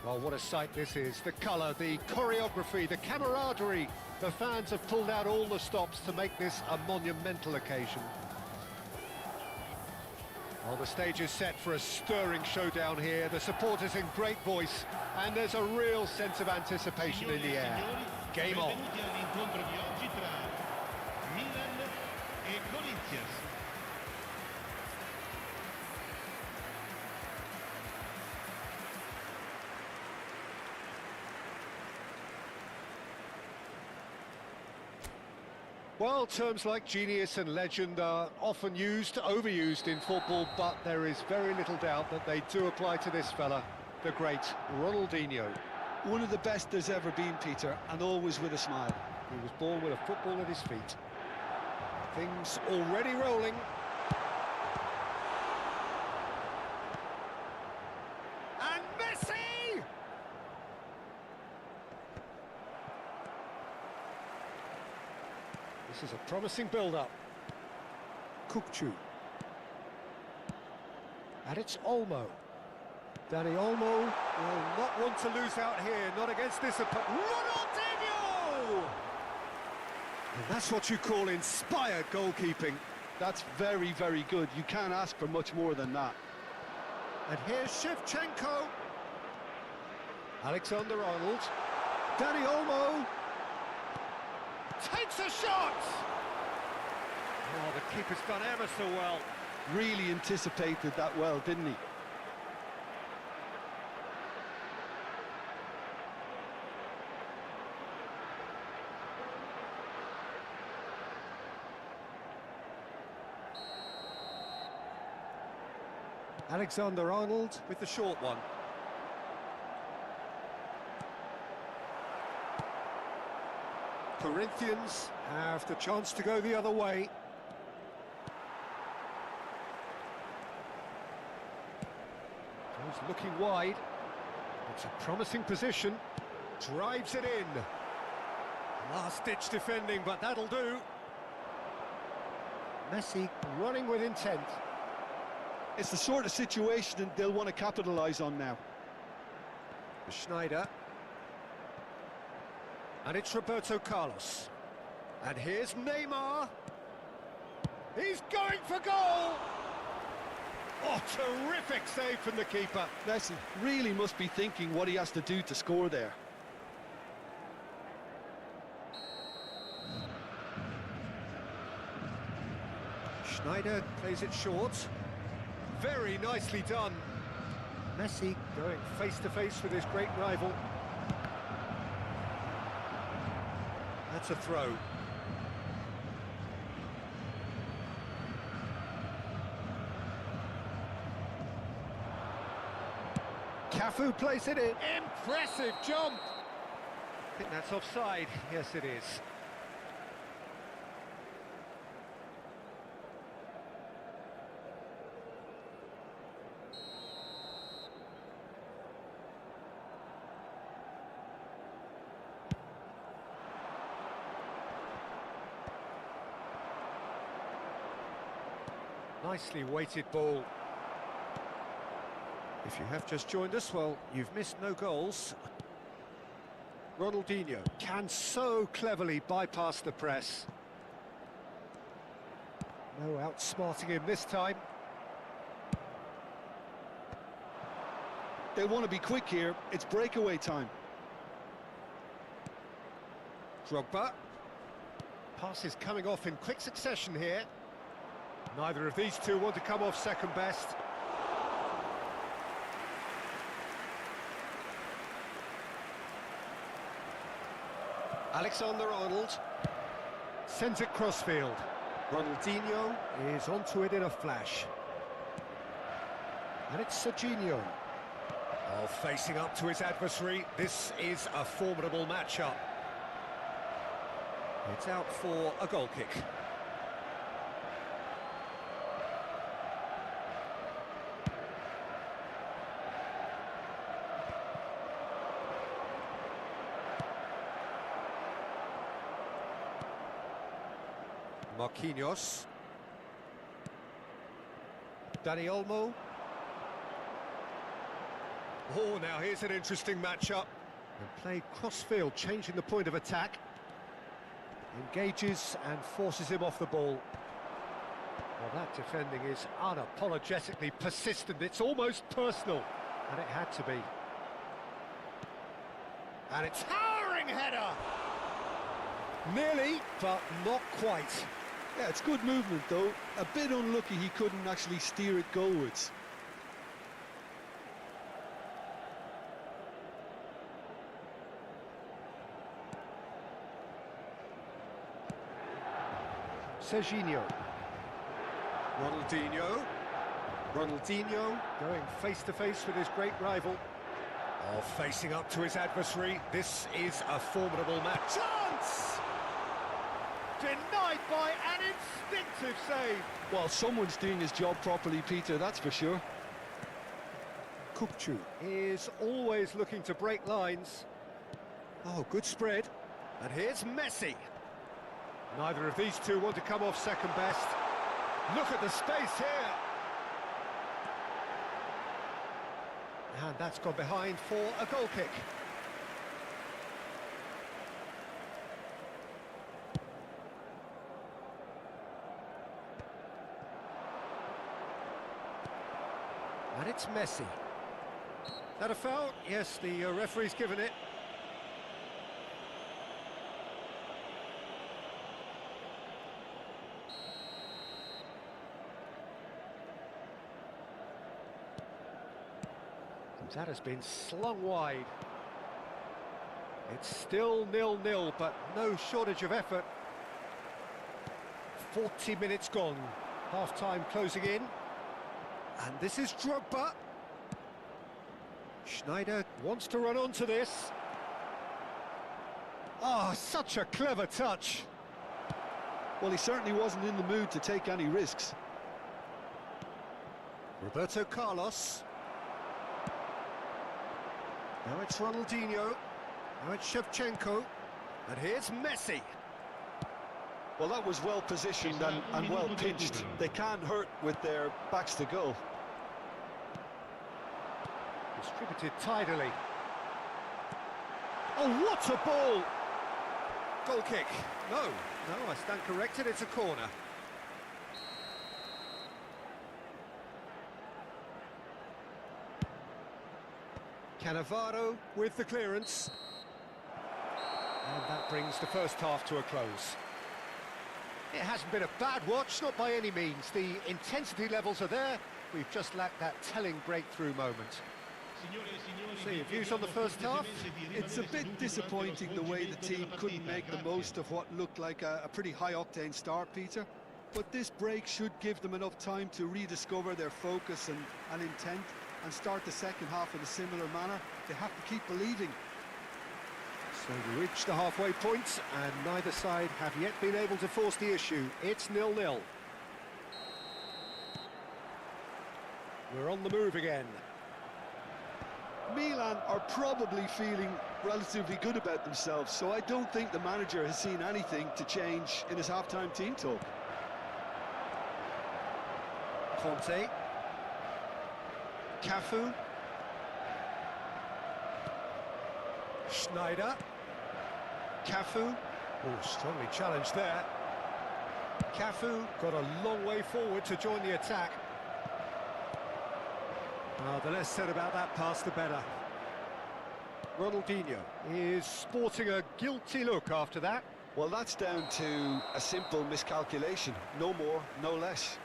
Well, what a sight this is. The colour, the choreography, the camaraderie. The fans have pulled out all the stops to make this a monumental occasion. Well, the stage is set for a stirring showdown here. The supporters in great voice, and there's a real sense of anticipation in the air. Game on. Well, terms like genius and legend are often used, overused in football, but there is very little doubt that they do apply to this fella, the great Ronaldinho. One of the best there's ever been, Peter, and always with a smile. He was born with a football at his feet. Things already rolling. And Messi! This is a promising build-up. Kukçu. And it's Olmo. Danny Olmo will not want to lose out here, not against this opponent. Ronaldinho! And that's what you call inspired goalkeeping. That's very, very good. You can't ask for much more than that. And here's Shevchenko. Alexander-Arnold. Danny Olmo. Takes a shot! Oh, the keeper's done ever so well. Really anticipated that well, didn't he? Alexander-Arnold with the short one. Corinthians have the chance to go the other way. Goes looking wide. It's a promising position. Drives it in. Last-ditch defending, but that'll do. Messi running with intent. It's the sort of situation they'll want to capitalise on now. Schneider. And it's Roberto Carlos. And here's Neymar. He's going for goal! Oh, terrific save from the keeper. Messi really must be thinking what he has to do to score there. Schneider plays it short. Very nicely done. Messi going face-to-face with his great rival. That's a throw. Cafu plays it in. Impressive jump! I think that's offside. Yes, it is. Nicely weighted ball. If you have just joined us, well, you've missed no goals. Ronaldinho can so cleverly bypass the press. No outsmarting him this time. They'll want to be quick here. It's breakaway time. Drogba. Passes coming off in quick succession here. Neither of these two want to come off second best. Alexander-Arnold sends it crossfield. Ronaldinho is onto it in a flash. And it's Serginho. Oh, facing up to his adversary. This is a formidable matchup. It's out for a goal kick. Marquinhos. Danny Olmo. Oh, now here's an interesting matchup. And play cross-field, changing the point of attack. Engages and forces him off the ball. Well, that defending is unapologetically persistent. It's almost personal. And it had to be. And it's towering header! Nearly, but not quite. Yeah, it's good movement, though. A bit unlucky he couldn't actually steer it goalwards. Serginho. Ronaldinho going face-to-face with his great rival. Oh, facing up to his adversary. This is a formidable match. Chance! Denied by an instinctive save. Well, someone's doing his job properly, Peter, that's for sure. Kupchu is always looking to break lines. Oh, good spread. And here's Messi. Neither of these two want to come off second best. Look at the space here. And that's gone behind for a goal kick. And it's Messi. That a foul? Yes, the referee's given it. That has been slung wide. It's still 0-0, but no shortage of effort. 40 minutes gone. Half-time closing in. And this is Drogba. Schneider wants to run onto this. Oh, such a clever touch. Well, he certainly wasn't in the mood to take any risks. Roberto Carlos. Now it's Ronaldinho. Now it's Shevchenko. And here's Messi. Well, that was well positioned and well pitched. They can't hurt with their backs to goal. Distributed tidily. Oh, what a ball! Goal kick. No, I stand corrected, it's a corner. Cannavaro with the clearance. And that brings the first half to a close. It hasn't been a bad watch, not by any means. The intensity levels are there. We've just lacked that telling breakthrough moment. So your views on the first half? It's a bit disappointing the way the team couldn't make the most of what looked like a pretty high-octane start, Peter. But this break should give them enough time to rediscover their focus and intent and start the second half in a similar manner. They have to keep believing. So we reach the halfway point, and neither side have yet been able to force the issue. It's 0-0. We're on the move again. Milan are probably feeling relatively good about themselves, so I don't think the manager has seen anything to change in his half-time team talk. Conte. Cafu. Schneider. Cafu. Oh, strongly challenged there. Cafu got a long way forward to join the attack. The less said about that pass, the better. Ronaldinho is sporting a guilty look after that. Well, that's down to a simple miscalculation. No more, no less.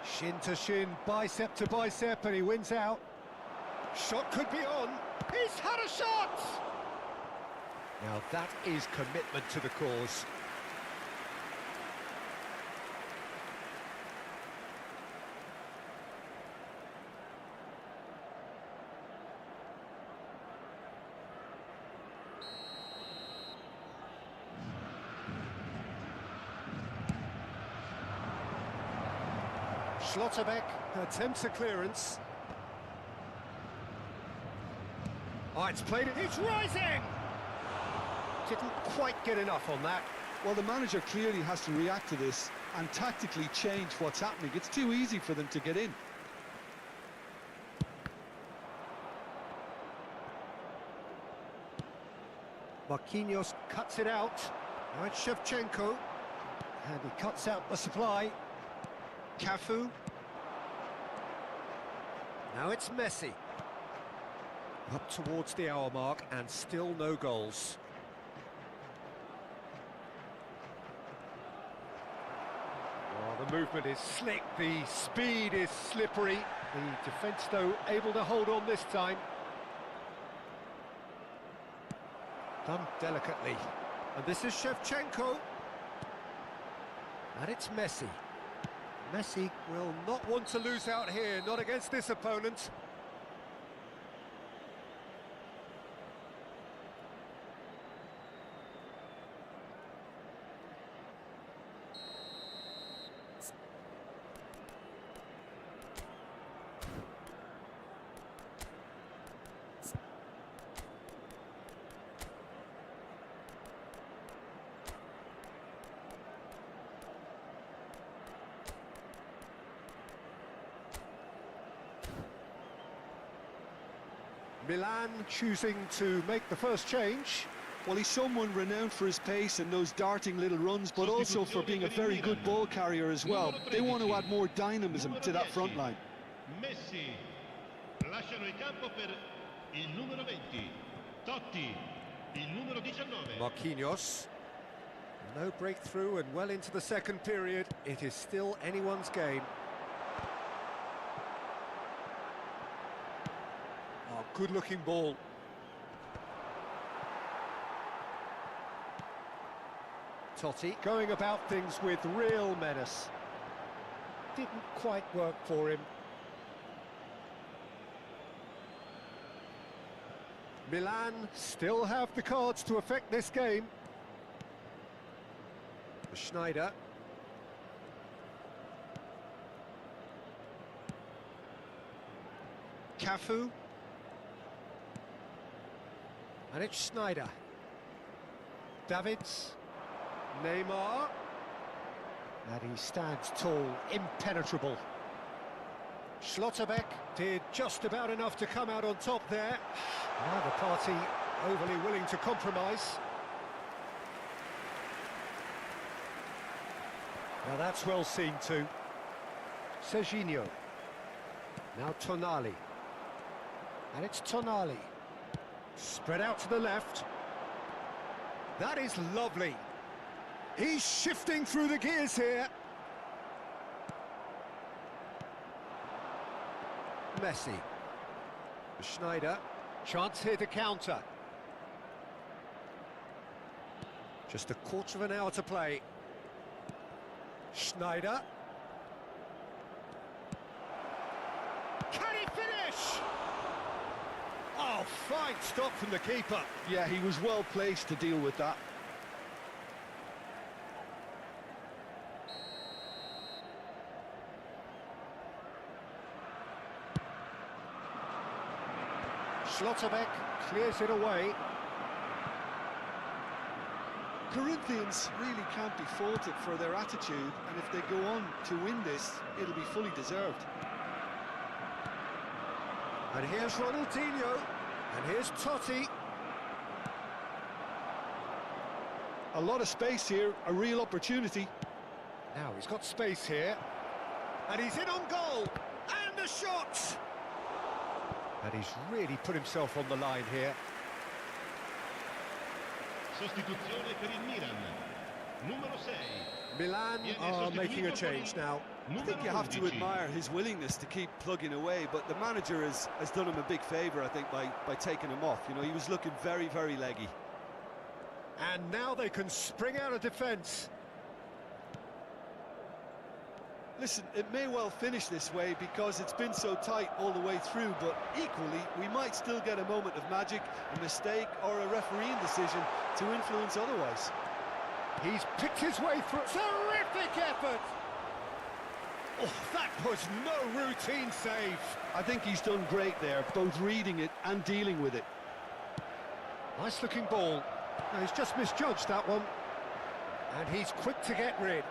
Shin to shin, bicep to bicep, and he wins out. Shot could be on. He's had a shot! Now that is commitment to the cause. Schlotterbeck attempts a clearance. Oh, it's played it. It's rising! Didn't quite get enough on that. Well, the manager clearly has to react to this and tactically change what's happening. It's too easy for them to get in. Marquinhos cuts it out. Now it's Shevchenko. And he cuts out the supply. Cafu. Now it's Messi. Up towards the hour mark and still no goals. Oh, the movement is slick, the speed is slippery. The defence, though, able to hold on this time. Done delicately. And this is Shevchenko. And it's Messi. Messi will not want to lose out here, not against this opponent. Milan choosing to make the first change. Well, he's someone renowned for his pace and those darting little runs, but also for being a very good ball carrier as well. They want to add more dynamism to that front line. Messi. Lasciano il campo per il numero 20. Totti. Il numero 19. Marquinhos. No breakthrough and well into the second period. It is still anyone's game. Oh, good-looking ball. Totti going about things with real menace. Didn't quite work for him. Milan still have the cards to affect this game. Schneider. Cafu. And it's Schneider. Davids. Neymar. And he stands tall, impenetrable. Schlotterbeck did just about enough to come out on top there. Neither party overly willing to compromise. Now that's well seen too. Serginho. Now Tonali. And it's Tonali. Spread out to the left. That is lovely. He's shifting through the gears here. Messi. Schneider. Chance here to counter. Just a quarter of an hour to play. Schneider. Can he finish? Oh, fine stop from the keeper. Yeah, he was well placed to deal with that. Schlotterbeck clears it away. Corinthians really can't be faulted for their attitude, and if they go on to win this, it'll be fully deserved. And here's Ronaldinho, and here's Totti. A lot of space here, a real opportunity. Now he's got space here, and he's in on goal, and the shot! And he's really put himself on the line here. Sostituzione per il Milan. Numero 6. Milan are making a change now. I think you have to admire his willingness to keep plugging away, but the manager has done him a big favour, I think, by taking him off. You know, he was looking very, very leggy. And now they can spring out of defence. Listen, it may well finish this way because it's been so tight all the way through, but equally, we might still get a moment of magic, a mistake, or a refereeing decision to influence otherwise. He's picked his way through. Terrific effort! Oh, that was no routine save. I think he's done great there, both reading it and dealing with it. Nice looking ball. No, he's just misjudged that one. And he's quick to get rid.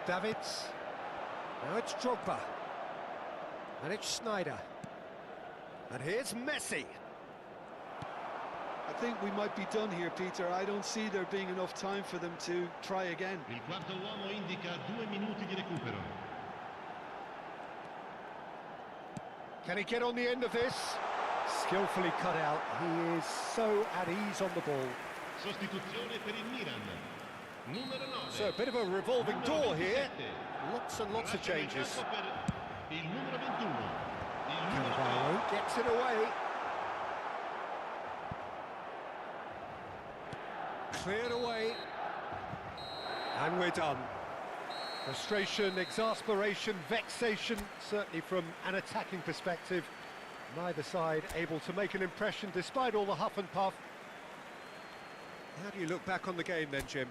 Davids. Now it's Drogba. And it's Snyder. And here's Messi. I think we might be done here, Peter. I don't see there being enough time for them to try again. Il quarto uomo indica 2 minuti di recupero. Can he get on the end of this? Skillfully cut out. He is so at ease on the ball. Sostituzione per il Milan. Numero 9. So a bit of a revolving Numero door here. 27. Lots and lots of Lascia il changes. campo per il numero 21. Il numero Cannavaro gets it away. Cleared away. And we're done. Frustration, exasperation, vexation, certainly from an attacking perspective. Neither side able to make an impression despite all the huff and puff. How do you look back on the game then, Jim?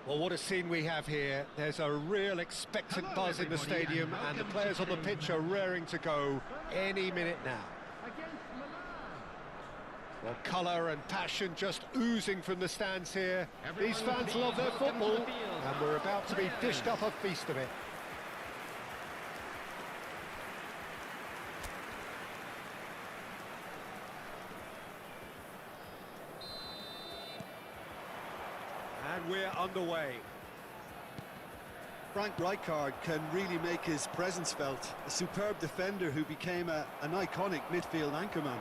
Well, what a scene we have here. There's a real expectant buzz in the stadium, and the players on the pitch are raring to go any minute now. Well, colour and passion just oozing from the stands here. These fans love their football, and we're about to be dished up a feast of it. And we're underway. Frank Rijkaard can really make his presence felt. A superb defender who became an iconic midfield anchorman.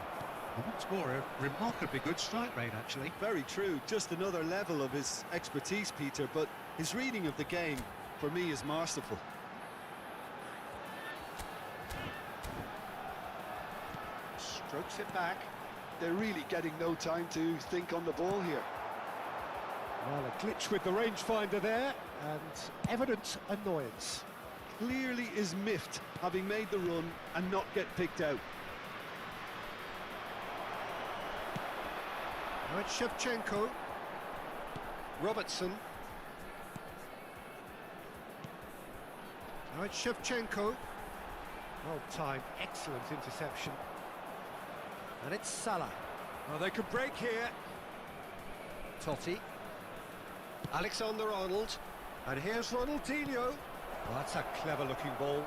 What's more, a remarkably good strike rate, actually. Very true, just another level of his expertise, Peter, but his reading of the game, for me, is masterful. Strokes it back. They're really getting no time to think on the ball here. Well, a glitch with the rangefinder there, and evident annoyance. Clearly is miffed, having made the run and not get picked out. Now it's Shevchenko. Robertson. Now it's Shevchenko. Well timed, excellent interception. And it's Salah. Well, they could break here. Totti. Alexander-Arnold. And here's Ronaldinho. Well, that's a clever-looking ball.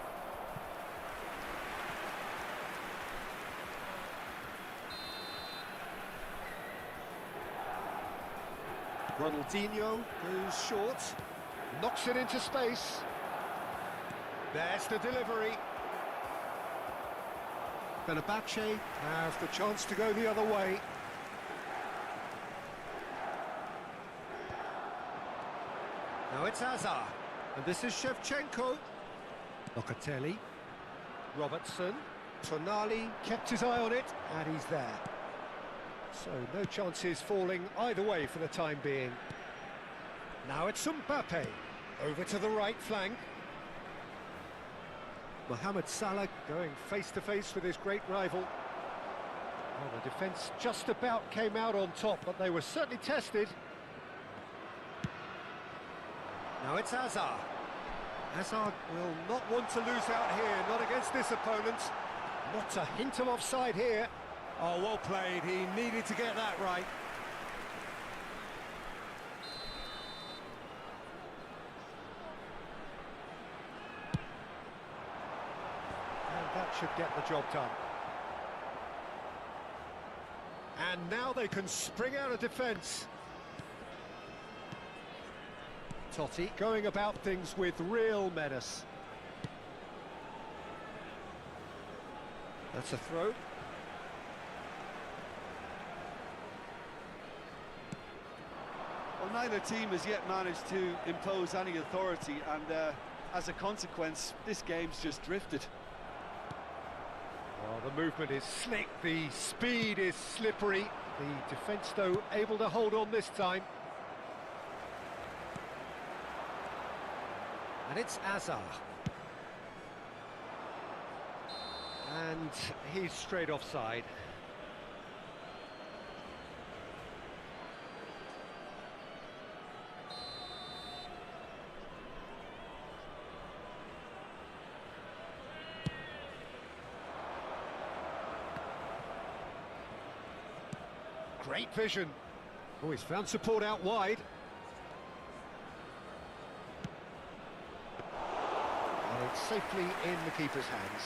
Ronaldinho goes short, knocks it into space. There's the delivery. Fenerbahce have the chance to go the other way. Now it's Hazard, and this is Shevchenko. Locatelli, Robertson, Tonali kept his eye on it, and he's there. So no chances falling either way for the time being. Now it's Mbappe, over to the right flank. Mohamed Salah going face-to-face with his great rival. Well, the defence just about came out on top, but they were certainly tested. Now it's Hazard. Hazard will not want to lose out here, not against this opponent. Not a hint of offside here. Oh, well played, he needed to get that right. And that should get the job done. And now they can spring out of defence. Totti going about things with real menace. That's a throw. Well, neither team has yet managed to impose any authority, and as a consequence, this game's just drifted. Oh, the movement is slick, the speed is slippery. The defence, though, able to hold on this time. And it's Hazard. And he's straight offside. Great vision. Oh, he's found support out wide. And it's safely in the keeper's hands.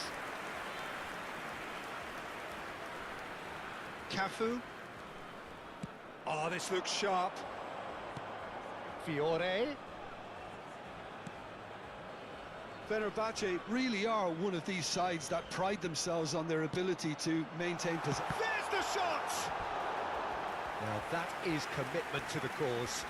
Cafu. Oh, this looks sharp. Fiore. Fenerbahce really are one of these sides that pride themselves on their ability to maintain possession. There's the shot! Now that is commitment to the cause.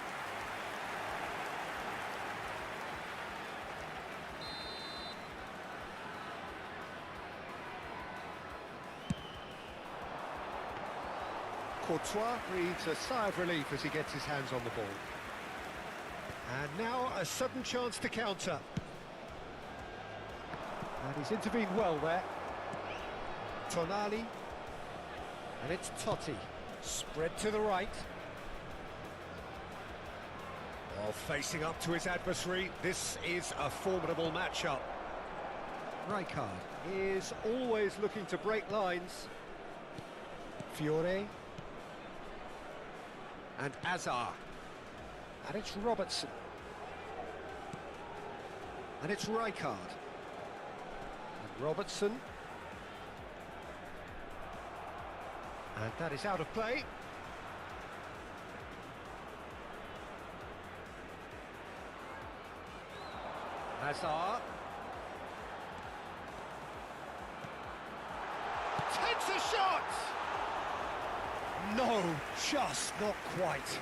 Courtois breathes a sigh of relief as he gets his hands on the ball. And now a sudden chance to counter. And he's intervened well there. Tonali. And it's Totti. Spread to the right. While facing up to his adversary, this is a formidable matchup. Rijkaard is always looking to break lines. Fiore. And Hazard. And it's Robertson. And it's Rijkaard. And Robertson. And that is out of play. Hazard. Takes a shot! No, just not quite.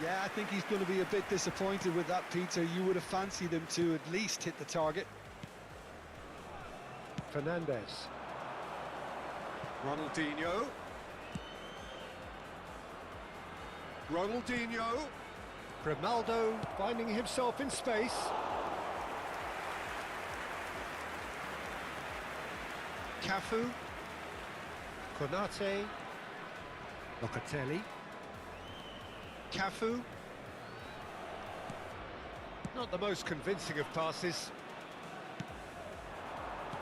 Yeah, I think he's going to be a bit disappointed with that, Peter. You would have fancied him to at least hit the target. Fernandez. Ronaldinho. Ronaldinho. Grimaldo finding himself in space. Cafu. Konate. Locatelli. Cafu. Not the most convincing of passes.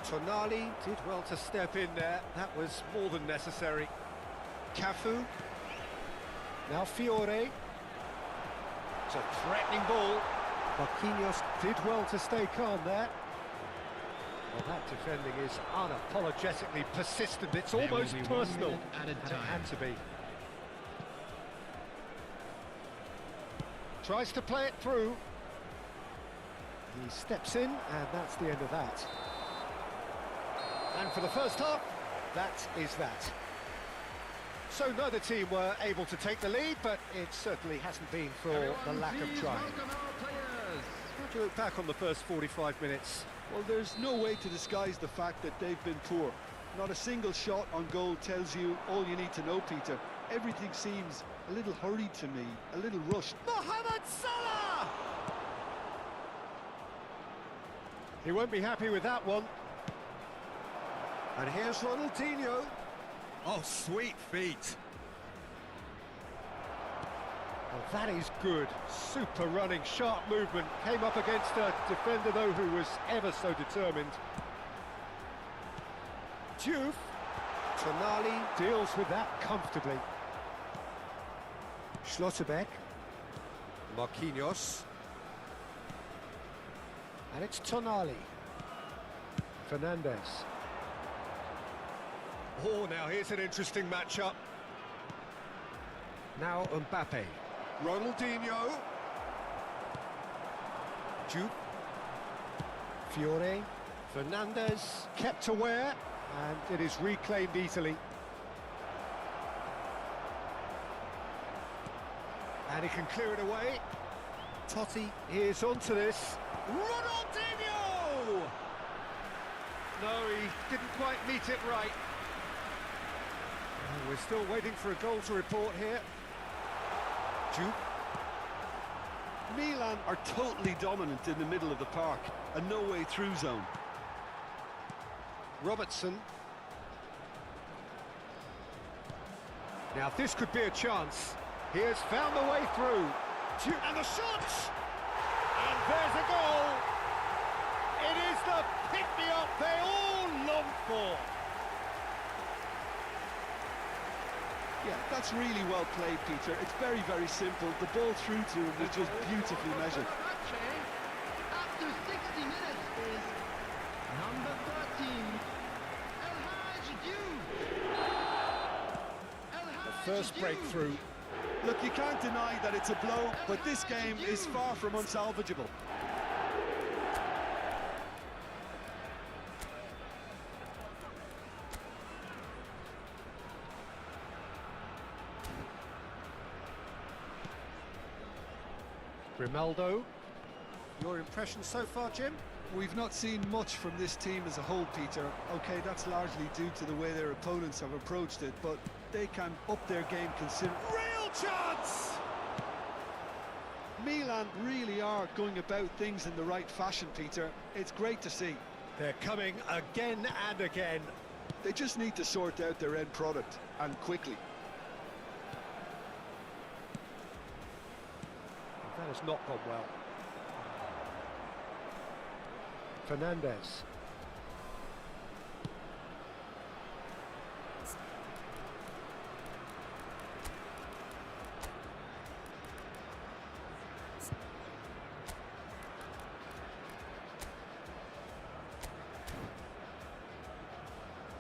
Tonali did well to step in there. That was more than necessary. Cafu. Now Fiore. It's a threatening ball. Marquinhos did well to stay calm there. Well, that defending is unapologetically persistent. It's almost personal. Added And it time. had to be. Tries to play it through. He steps in, and that's the end of that. And for the first half, that is that. So neither team were able to take the lead, but it certainly hasn't been for the lack of trying. How do you look back on the first 45 minutes? Well, there's no way to disguise the fact that they've been poor. Not a single shot on goal tells you all you need to know, Peter. Everything seems a little hurried to me, a little rushed. Mohamed Salah! He won't be happy with that one. And here's Ronaldinho. Oh, sweet feet. Well, that is good. Super running, sharp movement. Came up against a defender, though, who was ever so determined. Diouf. Tonali deals with that comfortably. Schlotterbeck. Marquinhos. And it's Tonali. Fernandez. Oh, now here's an interesting matchup. Now Mbappe. Ronaldinho. Jupe. Fiore. Fernandez kept aware, and it is reclaimed easily. And he can clear it away. Totti is onto this. Ronaldinho! No, he didn't quite meet it right. We're still waiting for a goal to report here. Jupe. Milan are totally dominant in the middle of the park, a no-way through zone. Robertson. Now this could be a chance. He has found the way through. Jupe, and the shot! And there's a goal! It is the pick-me-up they all long for. Yeah, that's really well played, Peter. It's very, very simple. The ball through to him was just beautifully measured. After 60 minutes is number 13, El Hadji The first breakthrough. Look, you can't deny that it's a blow, but this game is far from unsalvageable. Grimaldo. Your impression so far, Jim? We've not seen much from this team as a whole, Peter. OK, that's largely due to the way their opponents have approached it, but they can up their game considerably. Real chance! Milan really are going about things in the right fashion, Peter. It's great to see. They're coming again and again. They just need to sort out their end product, and quickly. That has not gone well. Fernandez.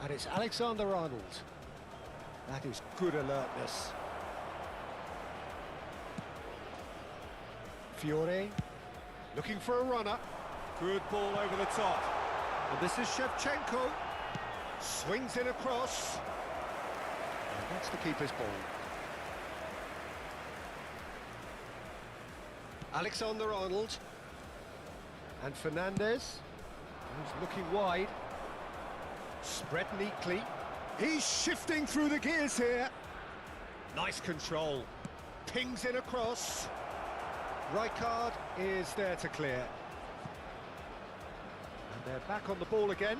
And it's Alexander-Arnold. That is good alertness. Fiore, looking for a runner. Good ball over the top. And this is Shevchenko. Swings it across. And that's the keeper's ball. Alexander-Arnold. And Fernandez, who's looking wide. Spread neatly. He's shifting through the gears here. Nice control. Pings it across. Rijkaard is there to clear. And they're back on the ball again.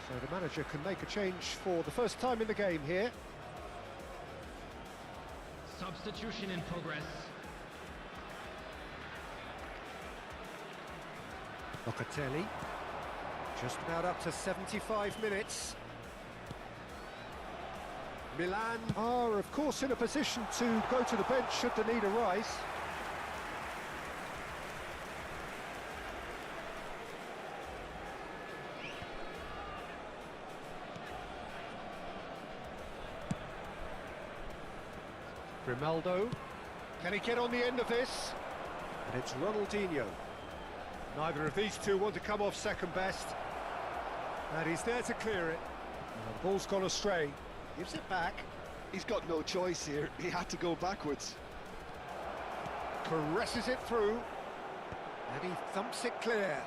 So the manager can make a change for the first time in the game here. Substitution in progress. Locatelli. Just about up to 75 minutes. Milan are, of course, in a position to go to the bench should the need arise. Grimaldo. Can he get on the end of this? And it's Ronaldinho. Neither of these two want to come off second best. And he's there to clear it. And the ball's gone astray. Gives it back. He's got no choice here. He had to go backwards. Caresses it through. And he thumps it clear.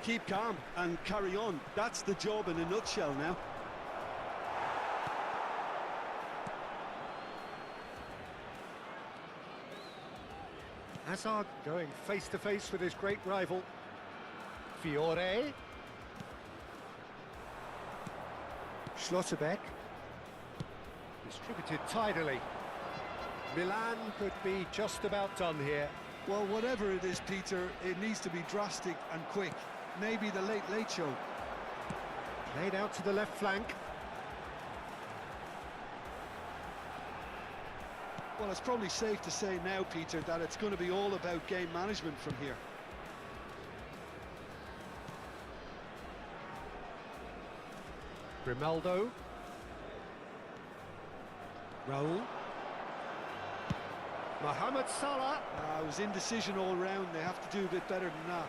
Keep calm and carry on. That's the job in a nutshell now. Hazard going face-to-face with his great rival. Fiore. Schlotterbeck. Distributed tidily. Milan could be just about done here. Well, whatever it is, Peter, it needs to be drastic and quick. Maybe the late show. Played out to the left flank. Well, it's probably safe to say now, Peter, that it's going to be all about game management from here. Grimaldo. Raul. Mohamed Salah. It was indecision all round. They have to do a bit better than that.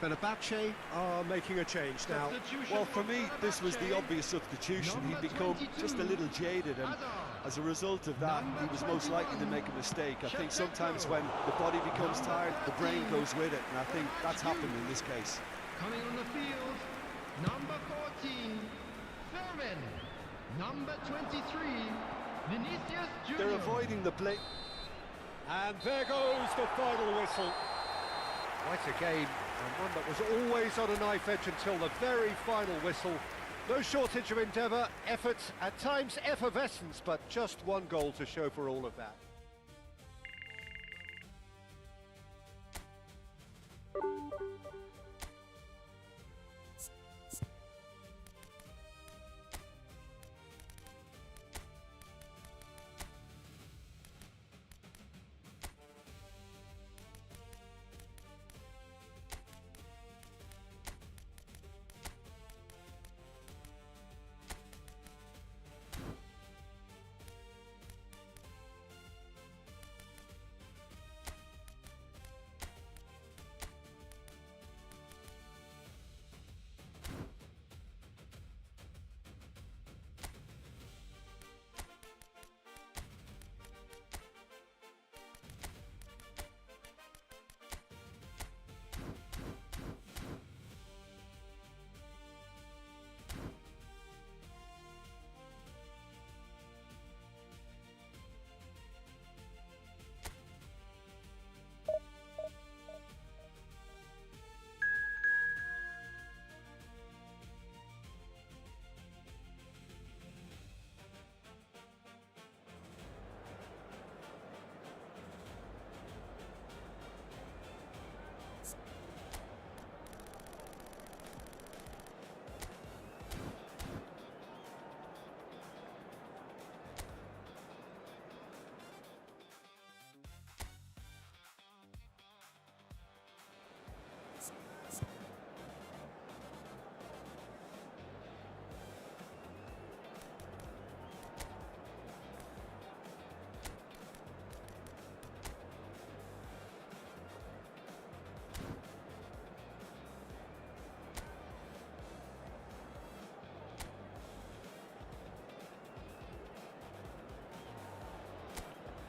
Fenerbahce are making a change now. Well, for me, this was the obvious substitution. He'd become just a little jaded, and as a result of that, he was most likely to make a mistake. I think sometimes when the body becomes tired, the brain goes with it, and I think that's happened in this case. Coming on the field, number 14, Fermin. Number 23, Vinicius Jr. They're avoiding the play. And there goes the final whistle. Quite a game, and one that was always on a knife edge until the very final whistle. No shortage of endeavour, effort, at times effervescence, but just one goal to show for all of that.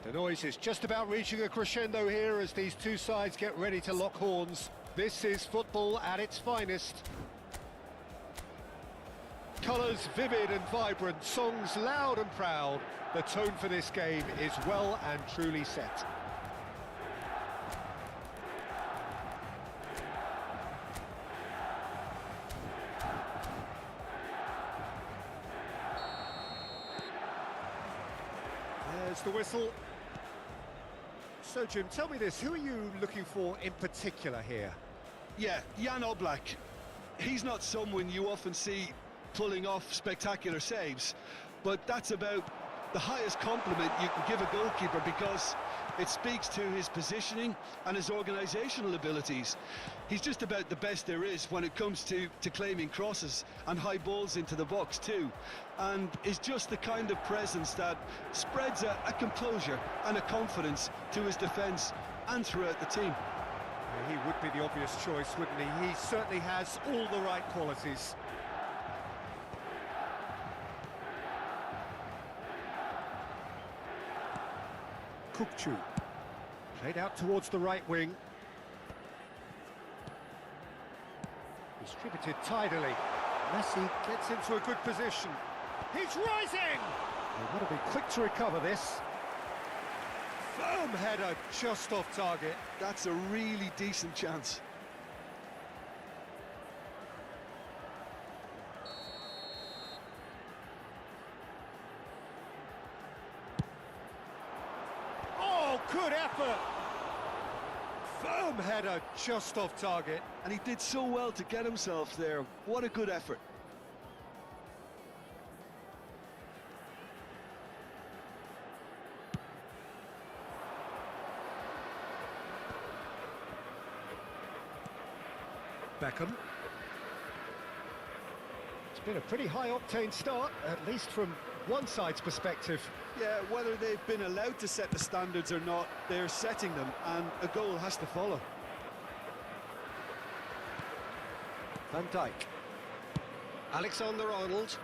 The noise is just about reaching a crescendo here as these two sides get ready to lock horns. This is football at its finest. Colours vivid and vibrant, songs loud and proud. The tone for this game is well and truly set. There's the whistle. So, Jim, tell me this, who are you looking for in particular here? Yeah, Jan Oblak. He's not someone you often see pulling off spectacular saves, but that's about the highest compliment you can give a goalkeeper, because It speaks to his positioning and his organisational abilities. He's just about the best there is when it comes to claiming crosses and high balls into the box too, and is just the kind of presence that spreads a composure and a confidence to his defence and throughout the team. Yeah, he would be the obvious choice, wouldn't he? He certainly has all the right qualities. Kukçu, played out towards the right wing. Distributed tidily. Messi gets into a good position. He's rising! They've got to be quick to recover this. Firm header, just off target. That's a really decent chance. Oh, good effort! Firm header, just off target. And he did so well to get himself there. What a good effort. Beckham. It's been a pretty high-octane start, at least from one side's perspective. Yeah, whether they've been allowed to set the standards or not, they're setting them, and a goal has to follow. Van Dijk. Alexander-Arnold.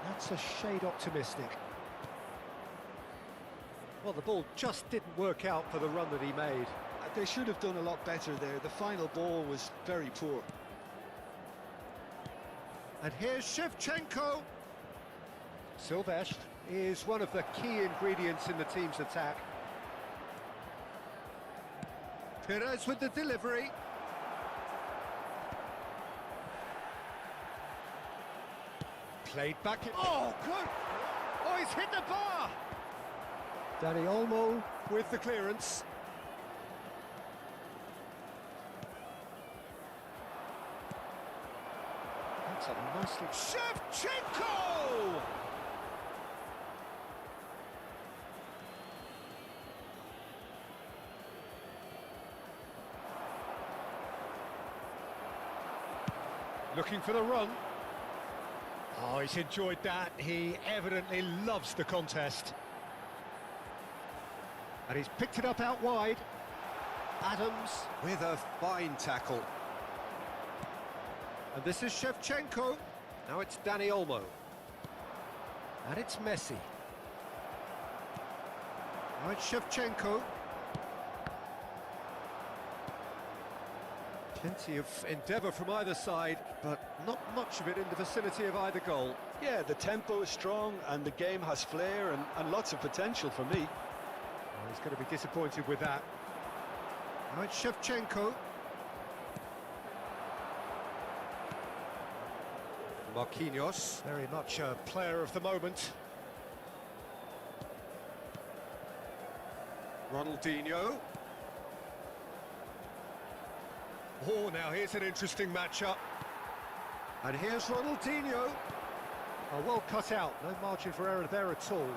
That's a shade optimistic. Well, the ball just didn't work out for the run that he made. They should have done a lot better there. The final ball was very poor. And here's Shevchenko. Silvestre is one of the key ingredients in the team's attack. Perez with the delivery. Played back in. Oh, good! Oh, he's hit the bar! Dani Olmo with the clearance. That's a nicely... Shevchenko! Looking for the run. Oh, he's enjoyed that. He evidently loves the contest. And he's picked it up out wide. Adams with a fine tackle. And this is Shevchenko. Now it's Dani Olmo. And it's Messi. Now it's Shevchenko. Plenty of endeavour from either side, but not much of it in the vicinity of either goal. Yeah, the tempo is strong and the game has flair and lots of potential for me. Well, he's going to be disappointed with that. Now it's Shevchenko. Marquinhos, very much a player of the moment. Ronaldinho. Oh, now here's an interesting matchup. And here's Ronaldinho. Oh, well cut out, no margin for error there at all.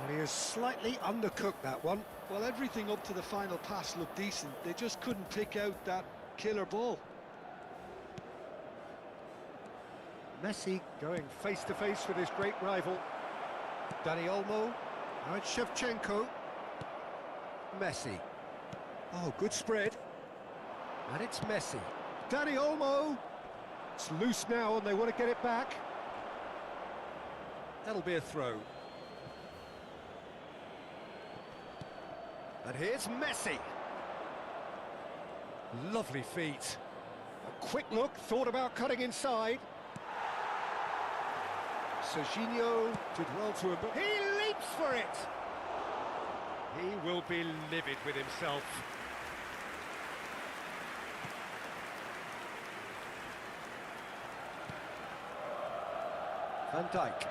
And he has slightly undercooked that one. Well, everything up to the final pass looked decent. They just couldn't pick out that killer ball. Messi going face-to-face with his great rival. Dani Olmo. Now it's Shevchenko. Messi. Oh, good spread. And it's Messi. Dani Olmo. It's loose now and they want to get it back. That'll be a throw. And here's Messi. Lovely feet. A quick look, thought about cutting inside. Serginho did well to him. He leaps for it! He will be livid with himself. Van Dijk.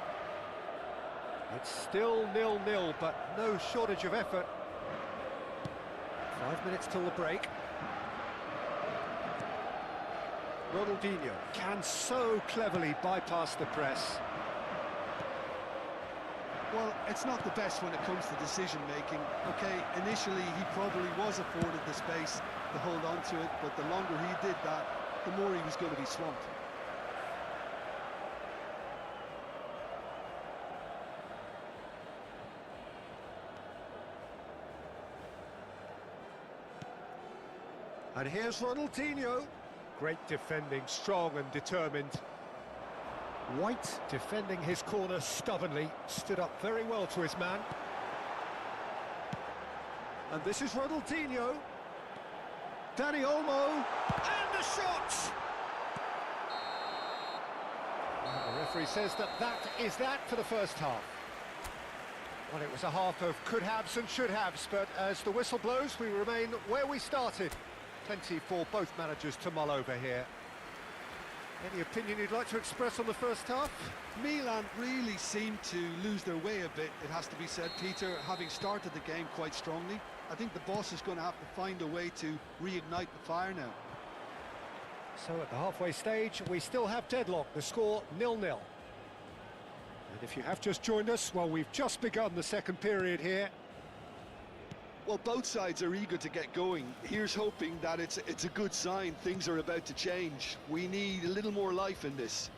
It's still 0-0, but no shortage of effort. 5 minutes till the break. Ronaldinho can so cleverly bypass the press. Well, it's not the best when it comes to decision-making. Okay, initially he probably was afforded the space to hold on to it, but the longer he did that, the more he was going to be swamped. And here's Ronaldinho. Great defending, strong and determined. White defending his corner stubbornly, stood up very well to his man. And this is Ronaldinho. Dani Olmo, and the shot! And the referee says that is that for the first half. Well, it was a half of could-haves and should-haves, but as the whistle blows, we remain where we started. Plenty for both managers to mull over here. Any opinion you'd like to express on the first half? Milan really seemed to lose their way a bit, it has to be said, Peter, having started the game quite strongly. I think the boss is going to have to find a way to reignite the fire now. So at the halfway stage, we still have deadlock, the score 0-0. And if you have just joined us, well, we've just begun the second period here. Well, both sides are eager to get going. Here's hoping that it's a good sign. Things are about to change. We need a little more life in this.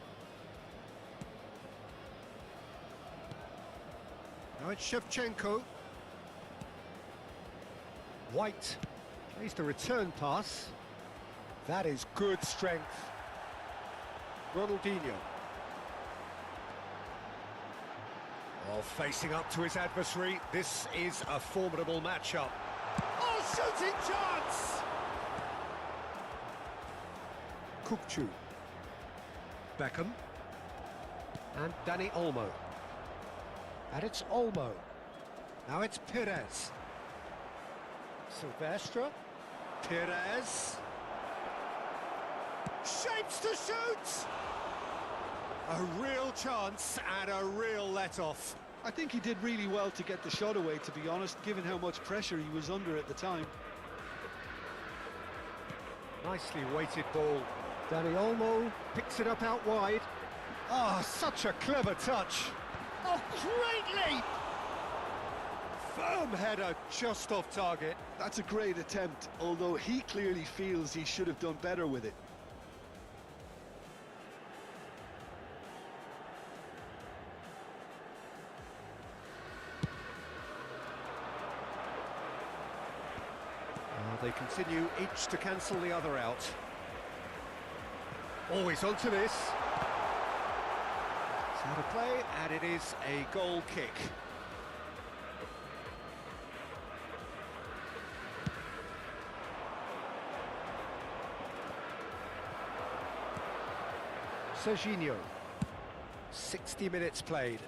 Now it's Shevchenko. White plays the return pass. That is good strength. Ronaldinho. Oh, facing up to his adversary, this is a formidable matchup. Oh, shooting chance! Kukçu. Beckham. And Dani Olmo. And it's Olmo. Now it's Perez. Silvestre. Perez. Shapes to shoot! A real chance and a real let-off. I think he did really well to get the shot away, to be honest, given how much pressure he was under at the time. Nicely weighted ball. Dani Olmo picks it up out wide. Ah, such a clever touch. Oh, great leap! Firm header just off target. That's a great attempt, although he clearly feels he should have done better with it. They continue each to cancel the other out. Always onto this. It's out of play, and it is a goal kick. Serginho. 60 minutes played.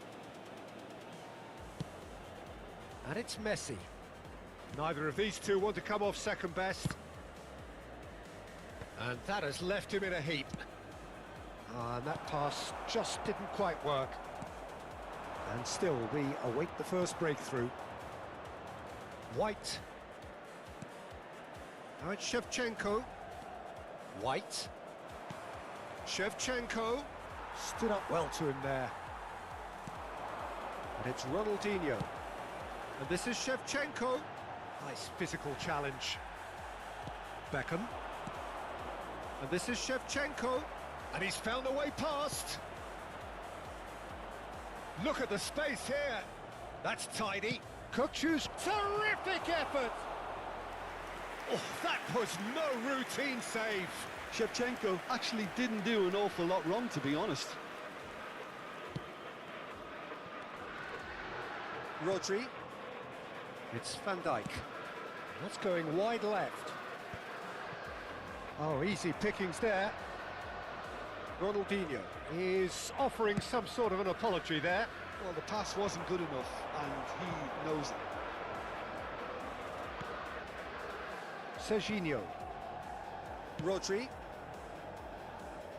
And it's Messi. Neither of these two want to come off second best. And that has left him in a heap. And that pass just didn't quite work. And still, we await the first breakthrough. White. Now it's Shevchenko. White. Shevchenko. Stood up well to him there. And it's Ronaldinho. And this is Shevchenko. Nice physical challenge. Beckham. And this is Shevchenko. And he's found a way past. Look at the space here. That's tidy. Kukçu's terrific effort. Oh, that was no routine save. Shevchenko actually didn't do an awful lot wrong, to be honest. Rodri. It's Van Dijk. That's going wide left. Oh, easy pickings there. Ronaldinho is offering some sort of an apology there. Well, the pass wasn't good enough, and he knows it. Serginho. Rodri.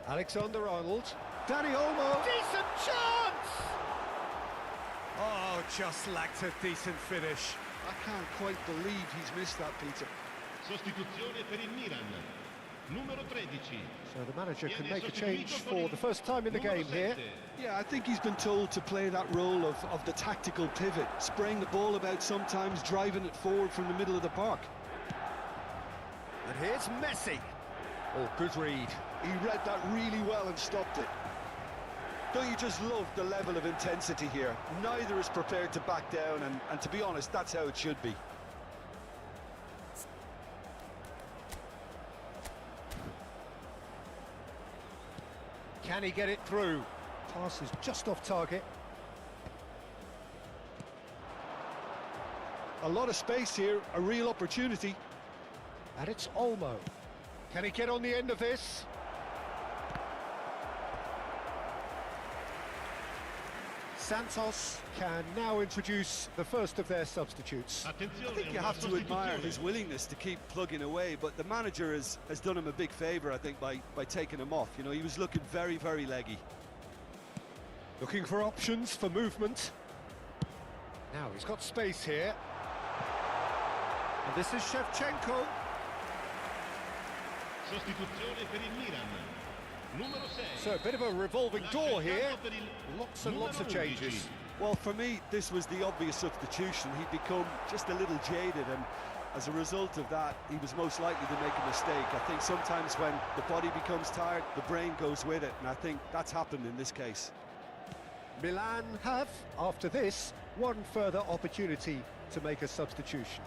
Alexander-Arnold. Dani Olmo. Decent chance! Oh, just lacked a decent finish. I can't quite believe he's missed that, Peter. Sostituzione per il Milan. numero 13. So the manager can make a change for the first time in the game here. Yeah, I think he's been told to play that role of the tactical pivot, spraying the ball about sometimes, driving it forward from the middle of the park. And here's Messi. Oh, good read. He read that really well and stopped it. Don't you just love the level of intensity here? Neither is prepared to back down, and to be honest, that's how it should be. Can he get it through? Pass is just off target. A lot of space here, a real opportunity. And it's Olmo. Can he get on the end of this? Santos can now introduce the first of their substitutes. I Attenzione, think you una have to admire sostituzione. his willingness to keep plugging away, but the manager has done him a big favour, I think, by taking him off. You know, he was looking very, very leggy. Looking for options for movement. Now he's got space here. And this is Shevchenko. Sostituzione per il Milan. Numero 6. So a bit of a revolving door here. Lascia il campo per il Lots and lots of numero 11. changes. Well, for me, this was the obvious substitution. He'd become just a little jaded, and as a result of that, he was most likely to make a mistake. I think sometimes when the body becomes tired, the brain goes with it, and I think that's happened in this case. Milan have, after this, one further opportunity to make a substitution.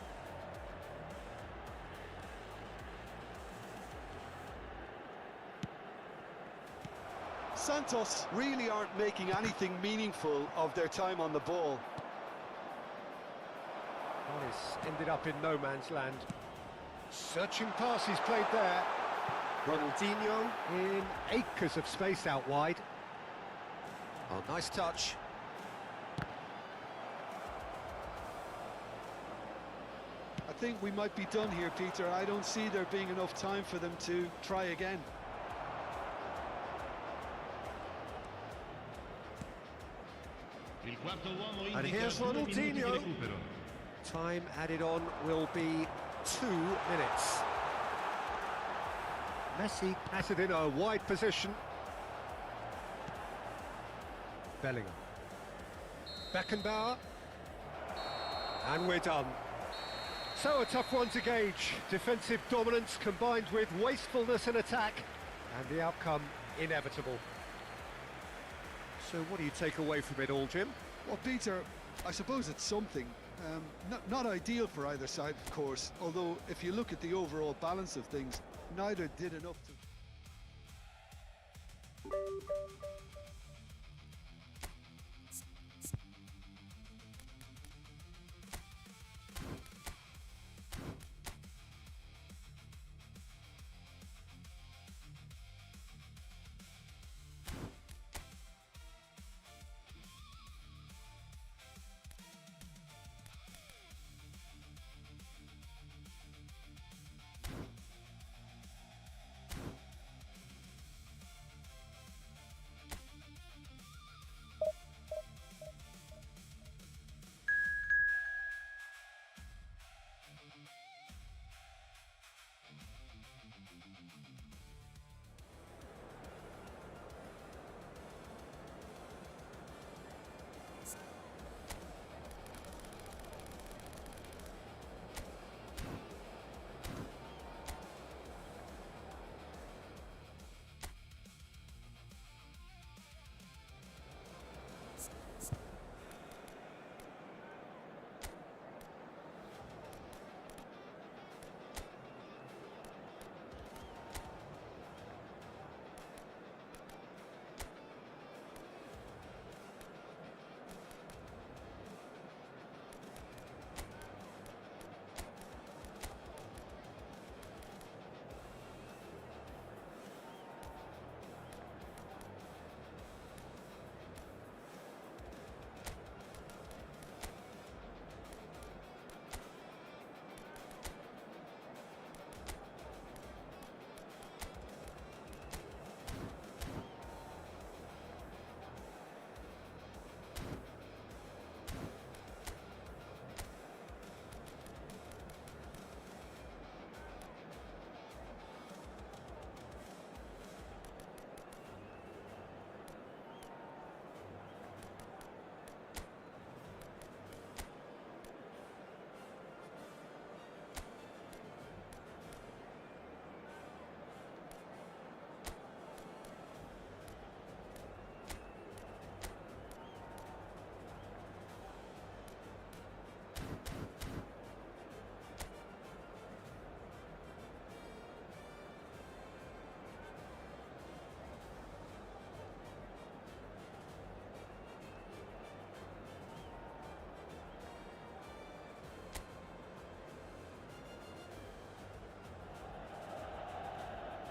Santos really aren't making anything meaningful of their time on the ball. Oh, he's ended up in no man's land. Searching pass he's played there. Ronaldinho in acres of space out wide. Oh, nice touch. I think we might be done here, Peter. I don't see there being enough time for them to try again. Il quarto uomo And indica here's 2 minuti di Ronaldinho. recupero. Time added on will be 2 minutes. Messi has it in a wide position. Bellingham. Beckenbauer. And we're done. So a tough one to gauge. Defensive dominance combined with wastefulness in attack. And the outcome inevitable. So what do you take away from it all, Jim? Well, Peter, I suppose it's something. Not ideal for either side, of course, although if you look at the overall balance of things, neither did enough to...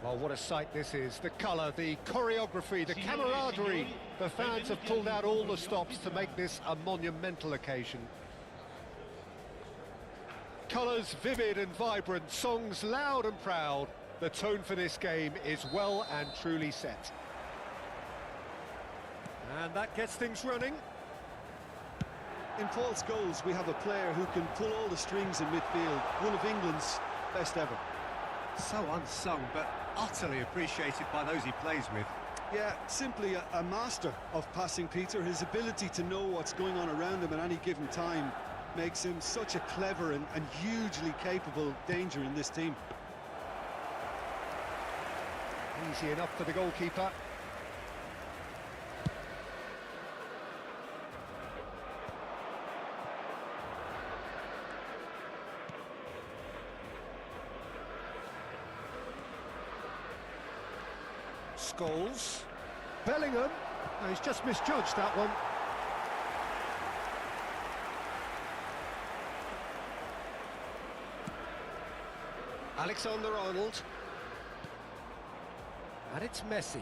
Well, what a sight this is. The colour, the choreography, the camaraderie. The fans have pulled out all the stops to make this a monumental occasion. Colours vivid and vibrant, songs loud and proud. The tone for this game is well and truly set. And that gets things running. In Paul's goals, we have a player who can pull all the strings in midfield. One of England's best ever. So unsung, but utterly appreciated by those he plays with. Yeah, simply a master of passing, Peter. His ability to know what's going on around him at any given time makes him such a clever and hugely capable danger in this team. Easy enough for the goalkeeper. Scholes. Bellingham. No, he's just misjudged that one. Alexander-Arnold. And it's Messi.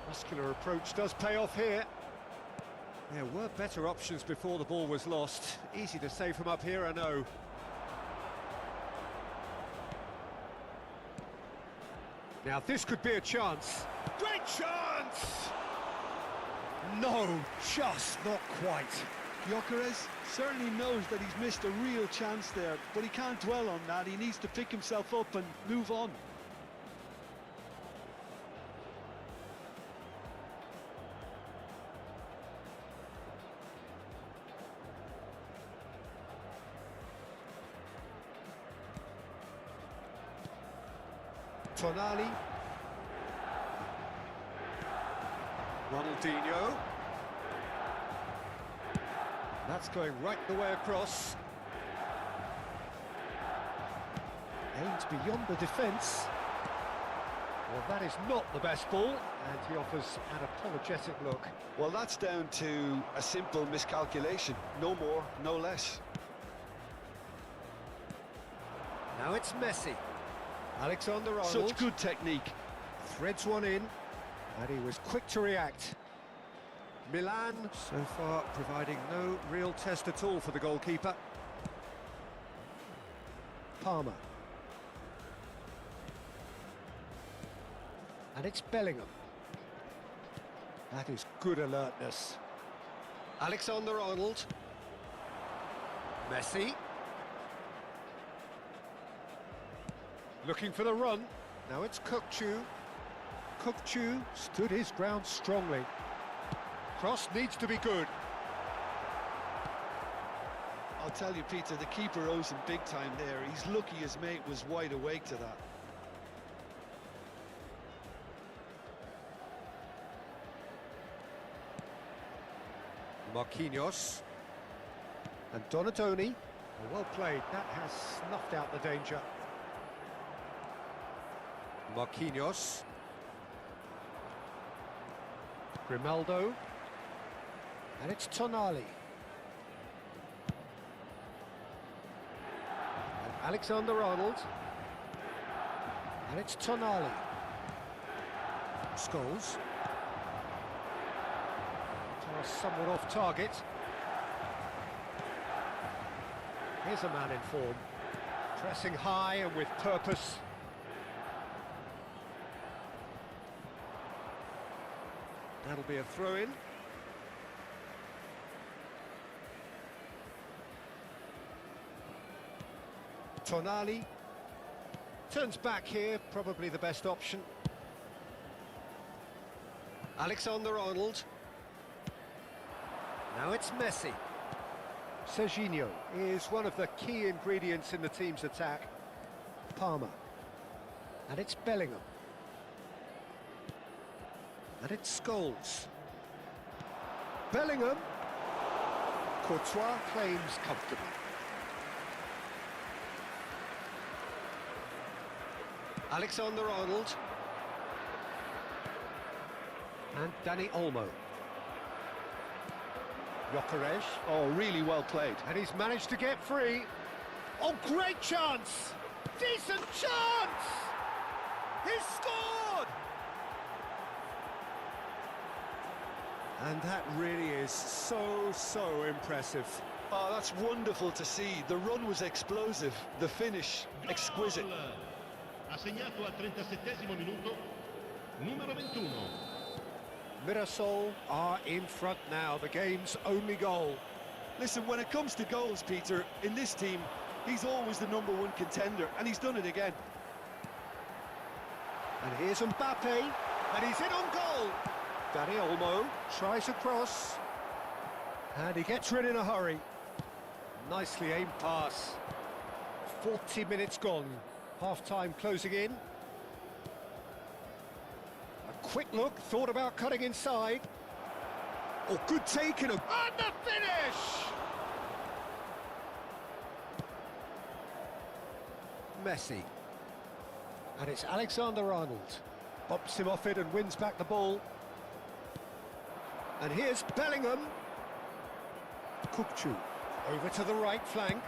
Muscular approach does pay off here. There were better options before the ball was lost. Easy to say from up here, I know. Now this could be a chance. Great chance! No, just not quite. Gyökeres certainly knows that he's missed a real chance there, but he can't dwell on that. He needs to pick himself up and move on. Tonali. Ronaldinho. That's going right the way across. Aims beyond the defence. Well, that is not the best ball, and he offers an apologetic look. Well, that's down to a simple miscalculation. No more, no less. Now it's Messi. Alexander-Arnold. Such good technique. Threads one in, and he was quick to react. Milan, so far, providing no real test at all for the goalkeeper. Palmer. And it's Bellingham. That is good alertness. Alexander-Arnold. Messi. Looking for the run. Now it's Kökçü. Kökçü stood his ground strongly. Cross needs to be good. I'll tell you, Peter, the keeper owes him big time there. He's lucky his mate was wide awake to that. Marquinhos. And Donatoni. Well played. That has snuffed out the danger. Marquinhos. Grimaldo. And it's Tonali. And Alexander-Arnold. And it's Tonali. Scholes. Somewhat off target. Here's a man in form. Pressing high and with purpose. That'll be a throw-in. Tonali turns back here, probably the best option. Alexander-Arnold. Now it's Messi. Serginho is one of the key ingredients in the team's attack. Palmer. And it's Bellingham. And it's Scholes. Bellingham. Courtois claims comfortably. Alexander-Arnold. And Dani Olmo. Gyökeres. Oh, really well played. And he's managed to get free. Oh, great chance! Decent chance! He's scored! And that really is so impressive. Oh, that's wonderful to see. The run was explosive, the finish exquisite. Gol! Ha segnato al 37esimo minuto, numero 21. Mirasol are in front now, the game's only goal. Listen, when it comes to goals, Peter, in this team, he's always the #1 contender, and he's done it again. And here's Mbappe, and he's in on goal. Dani Olmo tries a cross, and he gets rid in a hurry. Nicely aimed pass. 40 minutes gone, half-time closing in. A quick look, thought about cutting inside. Oh, good take and the finish! Messi. And it's Alexander-Arnold. Bumps him off it and wins back the ball. And here's Bellingham. Kukçu over to the right flank.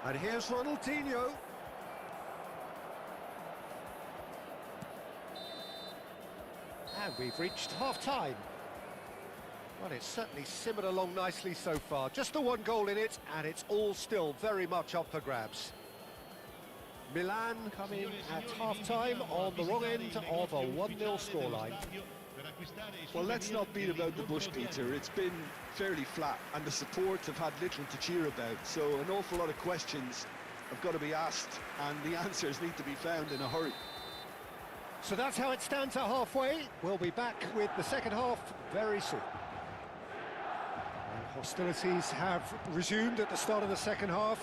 And here's Ronaldinho. And we've reached half-time. Well, it's certainly simmered along nicely so far. Just the one goal in it, and it's all still very much up for grabs. Milan coming at half-time on the wrong end of a 1-0 scoreline. Well, let's not beat about the bush, Peter. It's been fairly flat, and the support have had little to cheer about. So an awful lot of questions have got to be asked, and the answers need to be found in a hurry. So that's how it stands at halfway. We'll be back with the second half very soon. And hostilities have resumed at the start of the second half.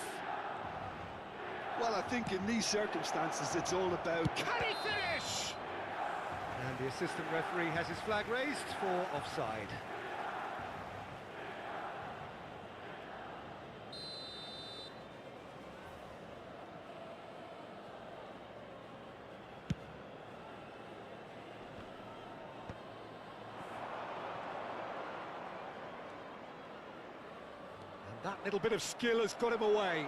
Well, I think in these circumstances, it's all about... Can he finish? And the assistant referee has his flag raised for offside. And that little bit of skill has got him away.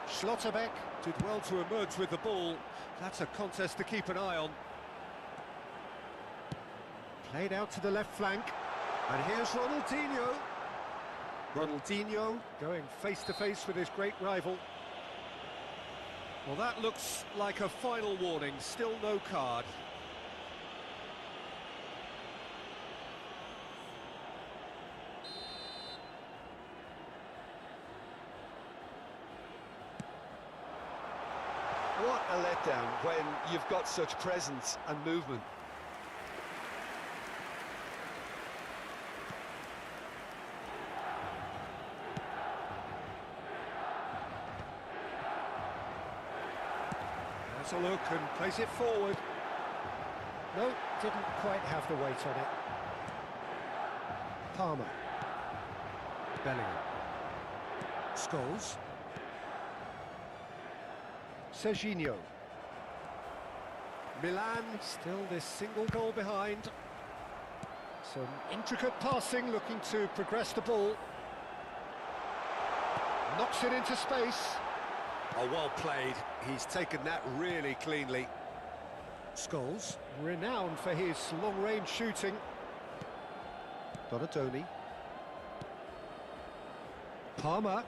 Schlotterbeck did well to emerge with the ball. That's a contest to keep an eye on. Played out to the left flank. And here's Ronaldinho. Ronaldinho going face-to-face with his great rival. Well, that looks like a final warning. Still no card. What a letdown when you've got such presence and movement. Has a look and plays it forward. No, didn't quite have the weight on it. Palmer. Bellingham. Scholes. Serginho. Milan still this single goal behind. Some intricate passing, looking to progress the ball. Knocks it into space. Oh, well played. He's taken that really cleanly. Scholes, renowned for his long-range shooting. Donatoni. Palmer.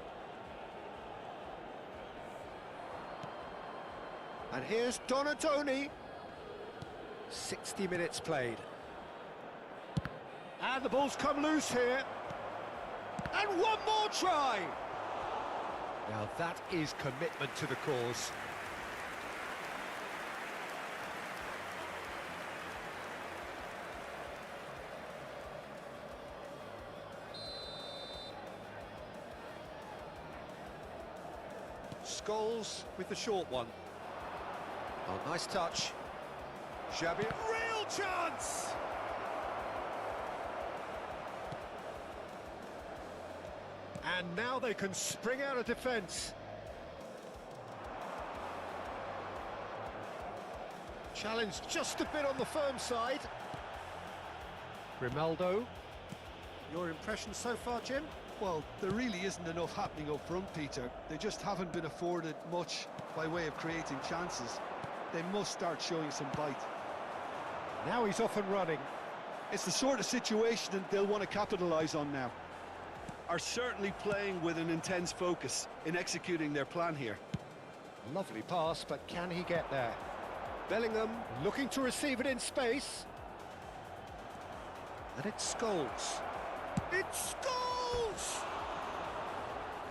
And here's Donatoni. 60 minutes played. And the ball's come loose here. And one more try. Now that is commitment to the cause. Scholes with the short one. Oh, nice touch. Xabi, real chance! And now they can spring out of defence. Challenge just a bit on the firm side. Grimaldo. Your impression so far, Jim? Well, there really isn't enough happening up front, Peter. They just haven't been afforded much by way of creating chances. They must start showing some bite. Now he's off and running. It's the sort of situation that they'll want to capitalise on now. Are certainly playing with an intense focus in executing their plan here. Lovely pass, but can he get there? Bellingham looking to receive it in space. And it's Scholes. It's Scholes!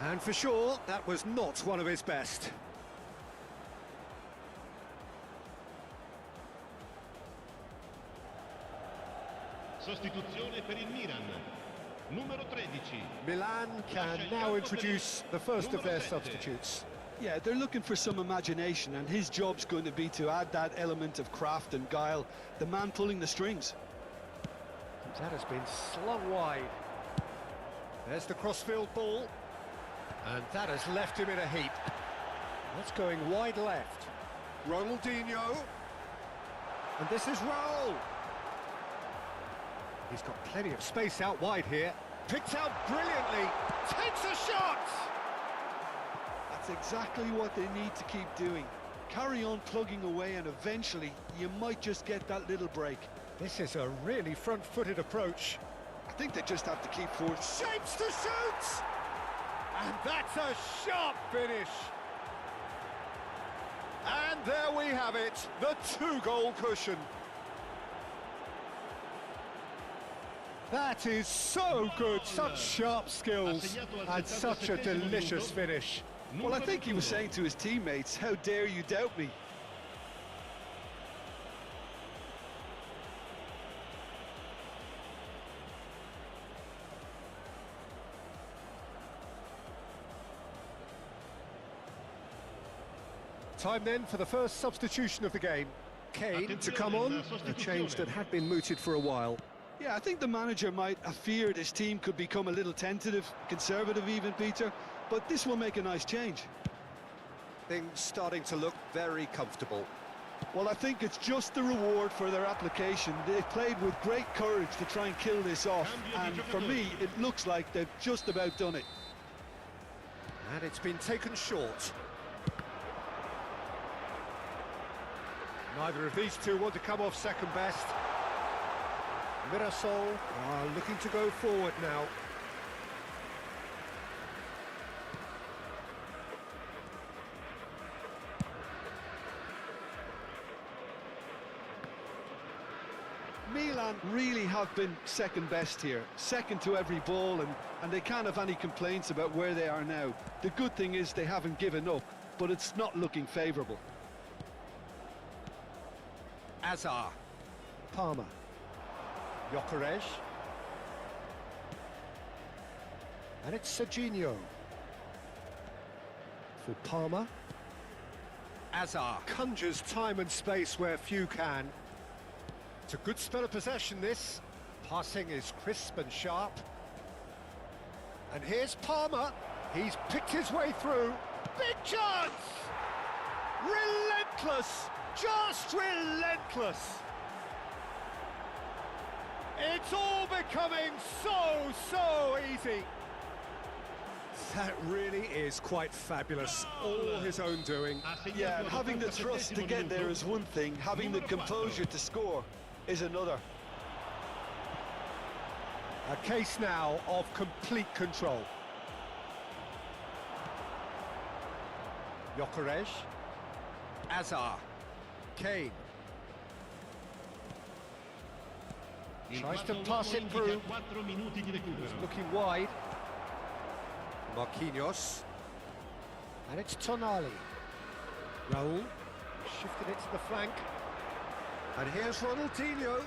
And for sure, that was not one of his best. Sostituzione per il Milan. Numero 13. Milan can now introduce the first of their substitutes. Yeah, they're looking for some imagination, and his job's going to be to add that element of craft and guile, the man pulling the strings. That has been slung wide. There's the crossfield ball. And that has left him in a heap. That's going wide left. Ronaldinho. And this is Raul. He's got plenty of space out wide here. Picked out brilliantly. Takes a shot! That's exactly what they need to keep doing. Carry on plugging away, and eventually you might just get that little break. This is a really front-footed approach. I think they just have to keep forward. Shapes to shoot! And that's a sharp finish. And there we have it, the two-goal cushion. That is so good, such sharp skills, and such a delicious finish. Well, I think he was saying to his teammates, how dare you doubt me? Time then for the first substitution of the game. Kane to come on, a change that had been mooted for a while. Yeah, I think the manager might have feared his team could become a little tentative, conservative even, Peter, but this will make a nice change. Things starting to look very comfortable. Well, I think it's just the reward for their application. They've played with great courage to try and kill this off, and for me, it looks like they've just about done it. And it's been taken short. Neither of these two want to come off second best. Mirasol are looking to go forward now. Milan really have been second best here, second to every ball, and they can't have any complaints about where they are now. The good thing is they haven't given up, but it's not looking favourable. Azar. Palmer. Gyökeres. And it's Serginho. For Palmer. Azar conjures time and space where few can. It's a good spell of possession, this. Passing is crisp and sharp. And here's Palmer. He's picked his way through. Big chance! Relentless! Just relentless! It's all becoming so easy. That really is quite fabulous. All his own doing. Yeah, and having the thrust to get there is one thing, having the composure to score is another. A case now of complete control. Gyökeres. Azar. Kane. Tries to pass it through. Looking wide. Marquinhos. And it's Tonali. Raul. Shifted it to the flank. And here's Ronaldinho.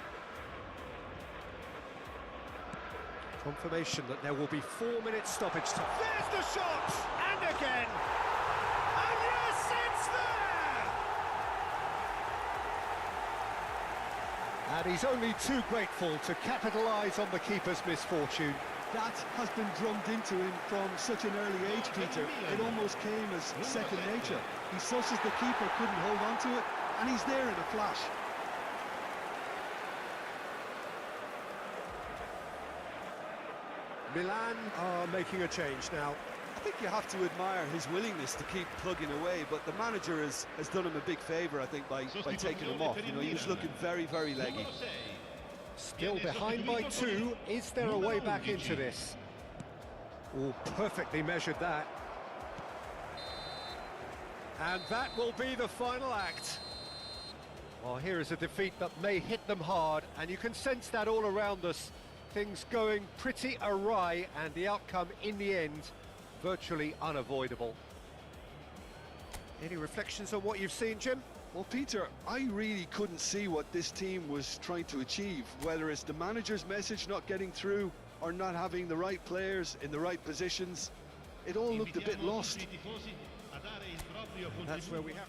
Confirmation that there will be 4 minutes stoppage time. There's the shot! And again! And yes, it's there! And he's only too grateful to capitalise on the keeper's misfortune. That has been drummed into him from such an early age, Peter. It almost came as second nature. He susses the keeper couldn't hold on to it, and he's there in a flash. Milan are making a change now. I think you have to admire his willingness to keep plugging away, but the manager has done him a big favour, I think, by taking him off. You know, he was looking very leggy. Still behind by 2. Is there a way back into this? Oh, perfectly measured that. And that will be the final act. Well, here is a defeat that may hit them hard, and you can sense that all around us. Things going pretty awry, and the outcome in the end, virtually unavoidable. Any reflections on what you've seen, Jim? Well, Peter, I really couldn't see what this team was trying to achieve, whether it's the manager's message not getting through or not having the right players in the right positions. It all looked a bit lost. That's where we have...